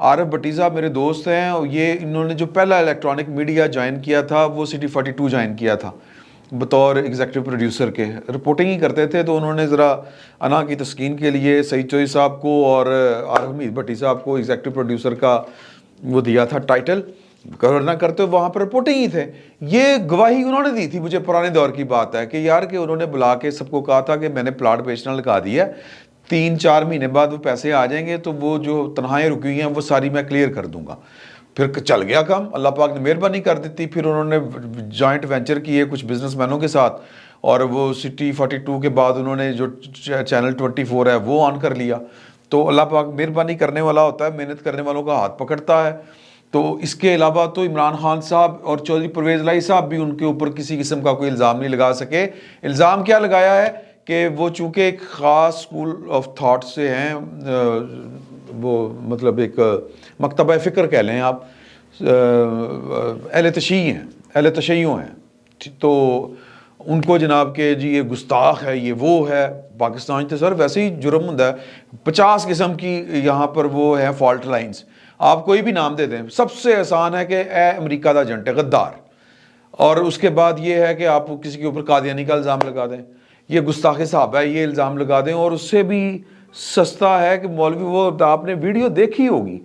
عارف بھٹی صاحب میرے دوست ہیں، اور یہ انہوں نے جو پہلا الیکٹرانک میڈیا جوائن کیا تھا وہ سٹی 42 جوائن کیا تھا بطور ایگزیکٹو پروڈیوسر کے، رپورٹنگ ہی کرتے تھے. تو انہوں نے ذرا انا کی تسکین کے لیے سعید چوہدری صاحب کو اور عارف حمید بھٹی صاحب کو ایگزیکٹو پروڈیوسر کا وہ دیا تھا ٹائٹل، کرنا کرتے وہاں پر رپورٹنگ ہی تھے. یہ گواہی انہوں نے دی تھی، مجھے پرانے دور کی بات ہے کہ یار کہ انہوں نے بلا کے سب کو کہا تھا کہ میں نے پلاٹ بیچنا لگا دیا ہے، 3-4 مہینے بعد وہ پیسے آ جائیں گے تو وہ جو تنخواہیں رکی ہوئی ہیں وہ ساری میں کلیئر کر دوں گا. پھر چل گیا کام، اللہ پاک نے مہربانی کر دیتی. پھر انہوں نے جوائنٹ وینچر کیے کچھ بزنس مینوں کے ساتھ، اور وہ سٹی 42 کے بعد انہوں نے جو چینل 24 ہے وہ آن کر لیا. تو اللہ پاک مہربانی کرنے والا ہوتا ہے، محنت کرنے والوں کا ہاتھ پکڑتا ہے. تو اس کے علاوہ تو عمران خان صاحب اور چودھری پرویز الہی صاحب بھی ان کے اوپر کسی قسم کا کوئی الزام نہیں لگا سکے. الزام کیا لگایا ہے کہ وہ چونکہ ایک خاص سکول آف تھاٹ سے ہیں، وہ مطلب ایک مکتبہ فکر کہہ لیں آپ، اہل تشیع ہیں، اہل تشیع ہیں، تو ان کو جناب کہ جی یہ گستاخ ہے، یہ وہ ہے. پاکستان تو سر ویسے ہی جرم ہوں ہے، 50 قسم کی یہاں پر وہ ہے فالٹ لائنز. آپ کوئی بھی نام دے دیں، سب سے آسان ہے کہ اے امریکہ دا ایجنٹ ہے، غدار. اور اس کے بعد یہ ہے کہ آپ کسی کے اوپر قادیانی کا الزام لگا دیں، یہ گستاخ صحابہ ہے یہ الزام لگا دیں. اور اس سے بھی سستا ہے کہ مولوی، وہ آپ نے ویڈیو دیکھی ہوگی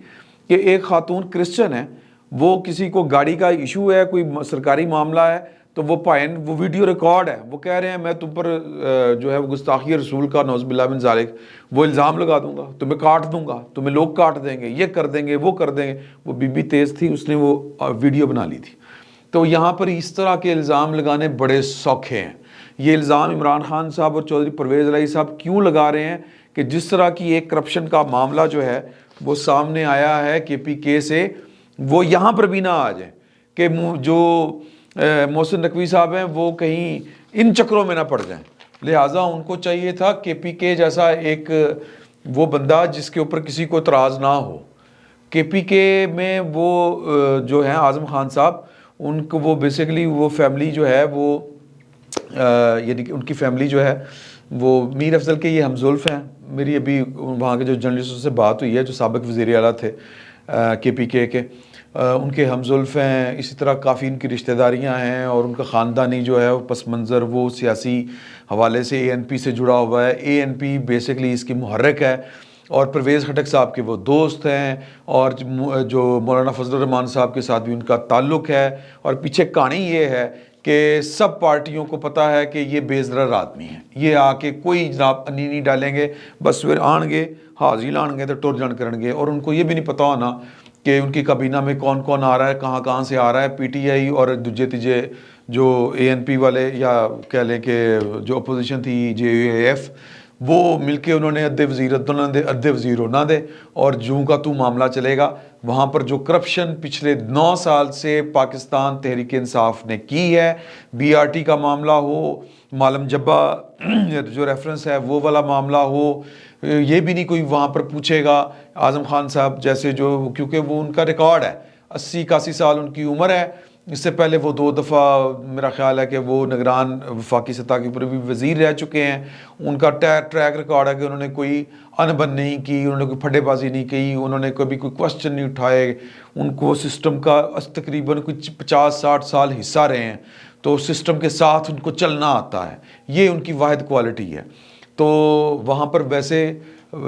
کہ ایک خاتون کرسچن ہے، وہ کسی کو گاڑی کا ایشو ہے، کوئی سرکاری معاملہ ہے، تو وہ پائن وہ ویڈیو ریکارڈ ہے، وہ کہہ رہے ہیں میں تم پر جو ہے وہ گستاخی رسول کا نعوذ باللہ من ذالک وہ الزام لگا دوں گا، تمہیں کاٹ دوں گا، تمہیں لوگ کاٹ دیں گے، یہ کر دیں گے، وہ کر دیں گے. وہ بی بی تیز تھی، اس نے وہ ویڈیو بنا لی تھی. تو یہاں پر اس طرح کے الزام لگانے بڑے سوکھے ہیں. یہ الزام عمران خان صاحب اور چودھری پرویز الہی صاحب کیوں لگا رہے ہیں کہ جس طرح کی ایک کرپشن کا معاملہ جو ہے وہ سامنے آیا ہے کے پی کے سے، وہ یہاں پر بھی نہ آ جائیں کہ جو محسن نقوی صاحب ہیں وہ کہیں ان چکروں میں نہ پڑ جائیں. لہٰذا ان کو چاہیے تھا کے پی کے جیسا ایک وہ بندہ جس کے اوپر کسی کو اعتراض نہ ہو. کے پی کے میں وہ جو ہیں اعظم خان صاحب، ان کو وہ بیسیکلی وہ فیملی جو ہے وہ یعنی کہ ان کی فیملی جو ہے وہ میر افضل کے یہ ہمزلف ہیں. میری ابھی وہاں کے جو جرنلسٹوں سے بات ہوئی ہے جو سابق وزیر اعلیٰ تھے کے پی کے ان کے ہمزلف ہیں. اسی طرح کافی ان کی رشتہ داریاں ہیں، اور ان کا خاندانی جو ہے وہ پس منظر وہ سیاسی حوالے سے اے این پی سے جڑا ہوا ہے. اے این پی بیسیکلی اس کی محرک ہے، اور پرویز خٹک صاحب کے وہ دوست ہیں، اور جو مولانا فضل الرحمان صاحب کے ساتھ بھی ان کا تعلق ہے. اور پیچھے کہانی یہ ہے کہ سب پارٹیوں کو پتہ ہے کہ یہ بے ضرر آدمی ہیں، یہ آ کے کوئی جناب انی نہیں ڈالیں گے، بس پھر آن گے حاضری لان گے تو ٹر جان کرن گے. اور ان کو یہ بھی نہیں پتہ ہونا کہ ان کی کابینہ میں کون کون آ رہا ہے، کہاں کہاں سے آ رہا ہے. پی ٹی آئی اور دوجے تیجے جو اے این پی والے، یا کہہ لیں کہ جو اپوزیشن تھی جے اے ایف، وہ مل کے انہوں نے ادھے وزیر نہ دے، ادھے وزیر نہ دے، اور جوں کا تو معاملہ چلے گا. وہاں پر جو کرپشن پچھلے 9 سال سے پاکستان تحریک انصاف نے کی ہے، بی آر ٹی کا معاملہ ہو، معلم جبہ جو ریفرنس ہے وہ والا معاملہ ہو، یہ بھی نہیں کوئی وہاں پر پوچھے گا. اعظم خان صاحب جیسے جو، کیونکہ وہ ان کا ریکارڈ ہے، 80-81 سال ان کی عمر ہے. اس سے پہلے وہ 2 دفعہ میرا خیال ہے کہ وہ نگران وفاقی سطح کے اوپر بھی وزیر رہ چکے ہیں. ان کا ٹریک ریکارڈ ہے کہ انہوں نے کوئی انبن نہیں کی، انہوں نے کوئی پھڈے بازی نہیں کی، انہوں نے کبھی کوئی کوشچن نہیں اٹھائے. ان کو سسٹم کا تقریباً کوئی 50-60 سال حصہ رہے ہیں، تو سسٹم کے ساتھ ان کو چلنا آتا ہے. یہ ان کی واحد کوالٹی ہے. تو وہاں پر ویسے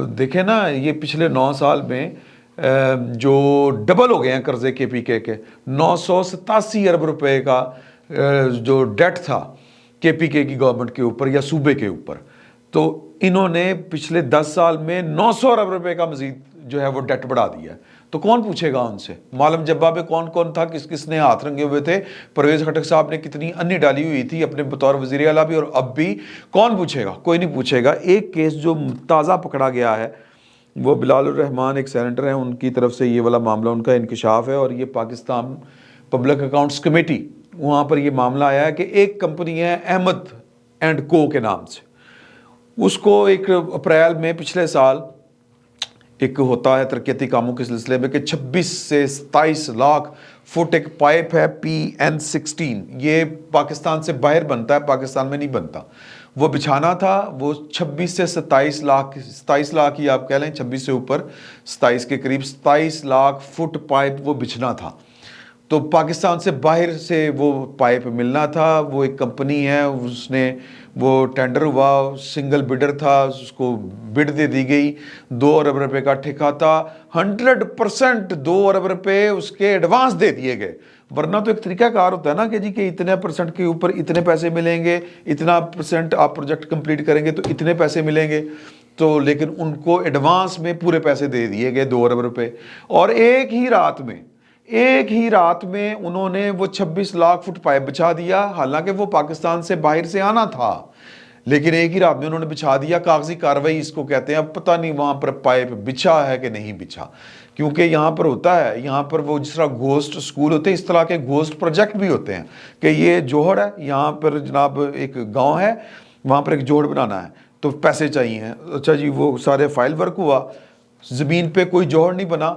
دیکھیں نا، یہ پچھلے 9 سال میں جو ڈبل ہو گئے ہیں قرضے کے پی کے 987 ارب روپے کا جو ڈیٹ تھا کے پی کے کی گورنمنٹ کے اوپر یا صوبے کے اوپر، تو انہوں نے پچھلے 10 سال میں 900 ارب روپے کا مزید جو ہے وہ ڈیٹ بڑھا دیا ہے. تو کون پوچھے گا ان سے؟ معلم جبہ پہ کون کون تھا، کس کس نے ہاتھ رنگے ہوئے تھے؟ پرویز خٹک صاحب نے کتنی انی ڈالی ہوئی تھی اپنے بطور وزیر اعلیٰ بھی، اور اب بھی. کون پوچھے گا؟ کوئی نہیں پوچھے گا. ایک کیس جو تازہ پکڑا گیا ہے وہ بلال الرحمان ایک سینیٹر ہیں، ان کی طرف سے یہ والا معاملہ ان کا انکشاف ہے. اور یہ پاکستان پبلک اکاؤنٹس کمیٹی، وہاں پر یہ معاملہ آیا ہے کہ ایک کمپنی ہے احمد اینڈ کو کے نام سے، اس کو ایک اپریل میں پچھلے سال ایک ہوتا ہے ترقیاتی کاموں کے سلسلے میں کہ 26 سے 27 لاکھ فٹ ایک پائپ ہے PN16، یہ پاکستان سے باہر بنتا ہے، پاکستان میں نہیں بنتا۔ وہ بچھانا تھا، وہ 26 سے 27 لاکھ ہی آپ کہہ لیں، 26 سے اوپر 27 کے قریب 27 لاکھ فٹ پائپ وہ بچھنا تھا۔ تو پاکستان سے باہر سے وہ پائپ ملنا تھا۔ وہ ایک کمپنی ہے، اس نے وہ ٹینڈر ہوا، سنگل بڈر تھا، اس کو بڈ دے دی گئی، 2 ارب روپے کا ٹھیکہ تھا، 100% 2 ارب روپے اس کے ایڈوانس دے دیے گئے۔ ورنہ تو ایک طریقہ کار ہوتا ہے نا کہ جی کہ اتنے پرسنٹ کے اوپر اتنے پیسے ملیں گے، اتنا پرسنٹ آپ پروجیکٹ کمپلیٹ کریں گے تو اتنے پیسے ملیں گے، تو لیکن ان کو ایڈوانس میں پورے پیسے دے دیے گئے 2 ارب روپے، اور ایک ہی رات میں انہوں نے وہ 26 لاکھ فٹ پائپ بچھا دیا، حالانکہ وہ پاکستان سے باہر سے آنا تھا، لیکن ایک ہی رات میں انہوں نے بچھا دیا۔ کاغذی کارروائی اس کو کہتے ہیں۔ اب پتہ نہیں وہاں پر پائپ بچھا ہے کہ نہیں بچھا، کیونکہ یہاں پر ہوتا ہے، یہاں پر وہ جس طرح گھوسٹ سکول ہوتے ہیں، اس طرح کے گھوسٹ پروجیکٹ بھی ہوتے ہیں کہ یہ جوہر ہے، یہاں پر جناب ایک گاؤں ہے، وہاں پر ایک جوہر بنانا ہے تو پیسے چاہیے، اچھا جی وہ سارے فائل ورک ہوا، زمین پہ کوئی جوہر نہیں بنا،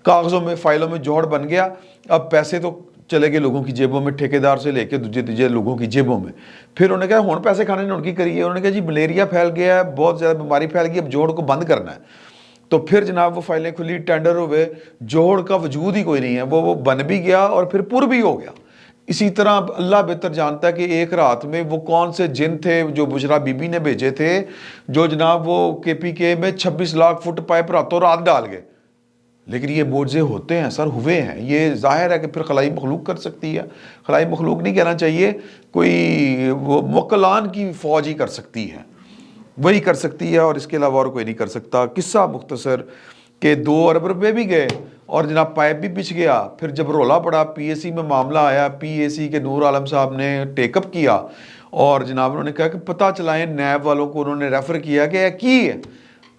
کاغذوں میں فائلوں میں جوہر بن گیا، اب پیسے تو چلے گئے لوگوں کی جیبوں میں، ٹھیکیدار سے لے کے تیجے لوگوں کی جیبوں میں۔ پھر انہوں نے کہا ہون پیسے کھانے نے ان کی کری ہے، انہوں نے کہا جی ملیریا پھیل گیا ہے، بہت زیادہ بیماری پھیل گئی، اب جوہر کو بند کرنا ہے۔ تو پھر جناب وہ فائلیں کھلی، ٹینڈر ہوئے، جوہر کا وجود ہی کوئی نہیں ہے، وہ بن بھی گیا اور پھر پر بھی ہو گیا۔ اسی طرح اللہ بہتر جانتا ہے کہ ایک رات میں وہ کون سے جن تھے جو بشرا بی بی نے بھیجے تھے، جو جناب وہ KPK میں 26 لاکھ فٹ پائپ راتوں رات ڈال گئے۔ لیکن یہ معجزے ہوتے ہیں سر، ہوئے ہیں، یہ ظاہر ہے کہ پھر خلائی مخلوق کر سکتی ہے، خلائی مخلوق نہیں کہنا چاہیے، کوئی وہ موکلان کی فوج ہی کر سکتی ہے، وہی کر سکتی ہے، اور اس کے علاوہ اور کوئی نہیں کر سکتا۔ قصہ مختصر کہ 2 ارب روپے بھی گئے اور جناب پائپ بھی بچھ گیا۔ پھر جب رولا پڑا، PAC میں معاملہ آیا، PAC کے نور عالم صاحب نے ٹیک اپ کیا اور جناب انہوں نے کہا کہ پتہ چلائیں، نیب والوں کو انہوں نے ریفر کیا کہ کی ہے،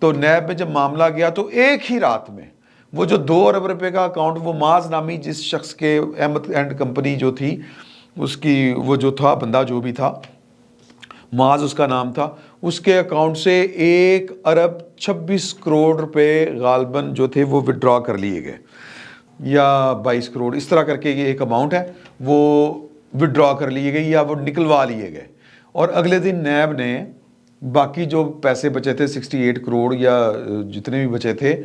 تو نیب میں جب معاملہ گیا تو ایک ہی رات میں وہ جو 2 ارب روپے کا اکاؤنٹ، وہ معاذ نامی جس شخص کے احمد اینڈ کمپنی جو تھی، اس کی وہ جو تھا بندہ جو بھی تھا، معاذ اس کا نام تھا، اس کے اکاؤنٹ سے 1 ارب 26 کروڑ روپے غالباً جو تھے وہ وڈرا کر لیے گئے، یا 22 کروڑ اس طرح کر کے یہ ایک اماؤنٹ ہے، وہ وڈرا کر لیے گئے یا وہ نکلوا لیے گئے۔ اور اگلے دن نیب نے باقی جو پیسے بچے تھے 68 کروڑ یا جتنے بھی بچے تھے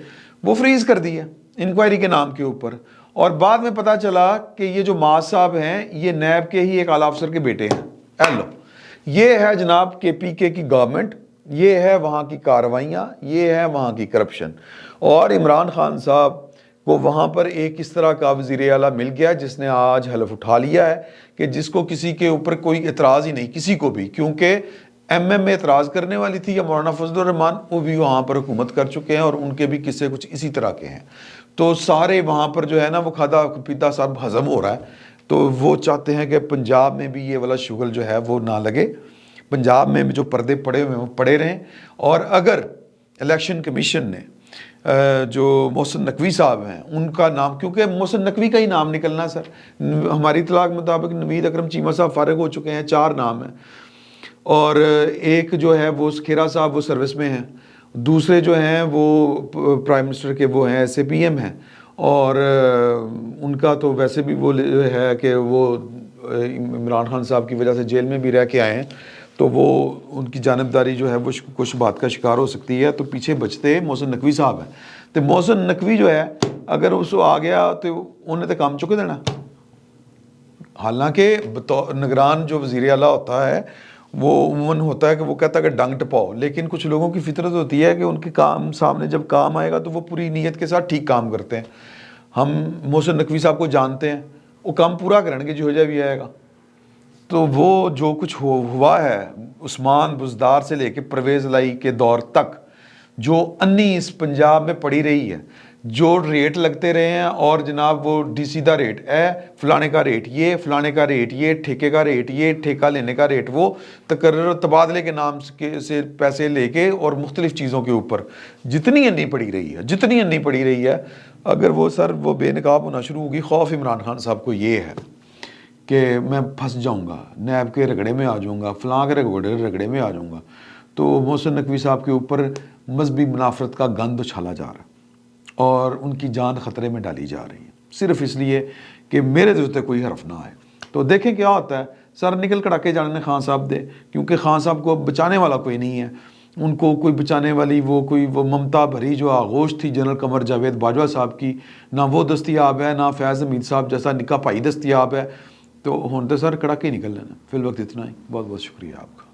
وہ فریز کر دیے انکوائری کے نام کے اوپر۔ اور بعد میں پتا چلا کہ یہ جو معاذ صاحب ہیں یہ نیب کے ہی ایک اعلیٰ افسر کے بیٹے ہیں۔ ایلو، یہ ہے جناب KPK کی گورنمنٹ، یہ ہے وہاں کی کارروائیاں، یہ ہے وہاں کی کرپشن۔ اور عمران خان صاحب کو وہاں پر ایک اس طرح کا وزیر اعلیٰ مل گیا جس نے آج حلف اٹھا لیا ہے کہ جس کو کسی کے اوپر کوئی اعتراض ہی نہیں، کسی کو بھی، کیونکہ MM میں اعتراض کرنے والی تھی یا مولانا فضل الرحمان، وہ بھی وہاں پر حکومت کر چکے ہیں اور ان کے بھی قصے کچھ اسی طرح کے ہیں۔ تو سارے وہاں پر جو ہے نا وہ کھادا پیتا سب ہضم ہو رہا ہے، تو وہ چاہتے ہیں کہ پنجاب میں بھی یہ والا شغل جو ہے وہ نہ لگے، پنجاب میں بھی جو پردے پڑے ہوئے ہیں وہ پڑے رہیں۔ اور اگر الیکشن کمیشن نے جو محسن نقوی صاحب ہیں ان کا نام، کیونکہ محسن نقوی کا ہی نام نکلنا ہے سر، ہماری اطلاع کے مطابق نوید اکرم چیمہ صاحب فارغ ہو چکے ہیں، 4 نام ہیں، اور ایک جو ہے وہ کھیرا صاحب وہ سروس میں ہیں، دوسرے جو ہیں وہ پرائم منسٹر کے وہ ہیں SAPM ہیں، اور ان کا تو ویسے بھی وہ ہے کہ وہ عمران خان صاحب کی وجہ سے جیل میں بھی رہ کے آئے ہیں، تو وہ ان کی جانبداری جو ہے وہ کچھ بات کا شکار ہو سکتی ہے، تو پیچھے بچتے محسن نقوی صاحب ہیں۔ تو محسن نقوی جو ہے اگر اس کو آ گیا تو انہیں تو کام چکے دینا، حالانکہ نگران جو وزیر اعلیٰ ہوتا ہے وہ عموماً ہوتا ہے کہ وہ کہتا ہے کہ ڈنگ ٹپاؤ، لیکن کچھ لوگوں کی فطرت ہوتی ہے کہ ان کے کام سامنے جب کام آئے گا تو وہ پوری نیت کے ساتھ ٹھیک کام کرتے ہیں۔ ہم محسن نقوی صاحب کو جانتے ہیں، وہ کام پورا کریں گے جو ہو جائے بھی آئے گا۔ تو وہ جو کچھ ہوا ہے عثمان بزدار سے لے کے پرویز لائی کے دور تک، جو انی اس پنجاب میں پڑی رہی ہے، جو ریٹ لگتے رہے ہیں، اور جناب وہ سیدھا ریٹ فلانے کا ریٹ یہ، فلانے کا ریٹ یہ، ٹھیکے کا ریٹ یہ، ٹھیکہ لینے کا ریٹ وہ، تقرر تبادلے کے نام سے پیسے لے کے اور مختلف چیزوں کے اوپر جتنی انی پڑی رہی ہے، اگر وہ سر وہ بے نقاب ہونا شروع ہوگی، خوف عمران خان صاحب کو یہ ہے کہ میں پھنس جاؤں گا، نیب کے رگڑے میں آ جاؤں گا، فلاں کے رگڑے میں آ جاؤں گا، تو محسن نقوی صاحب کے اوپر مذہبی منافرت کا گند اچھالا جا رہا ہے اور ان کی جان خطرے میں ڈالی جا رہی ہے۔ صرف اس لیے کہ میرے دل سے کوئی حرف نہ آئے. تو دیکھیں کیا ہوتا ہے. سر نکل کڑاکے جانے خان صاحب دے, کیونکہ خان صاحب کو بچانے والا کوئی نہیں ہے. ان کو کوئی بچانے والی وہ ممتا بھری جو آغوش تھی جنرل قمر جاوید باجوہ صاحب کی, نہ وہ دستیاب ہے, نہ فیض حمید صاحب جیسا نکاح بھائی دستیاب ہے. تو ہوں تو سر کڑاکے نکل لینا. فی الوقت اتنا ہی. بہت بہت شکریہ آپ کا.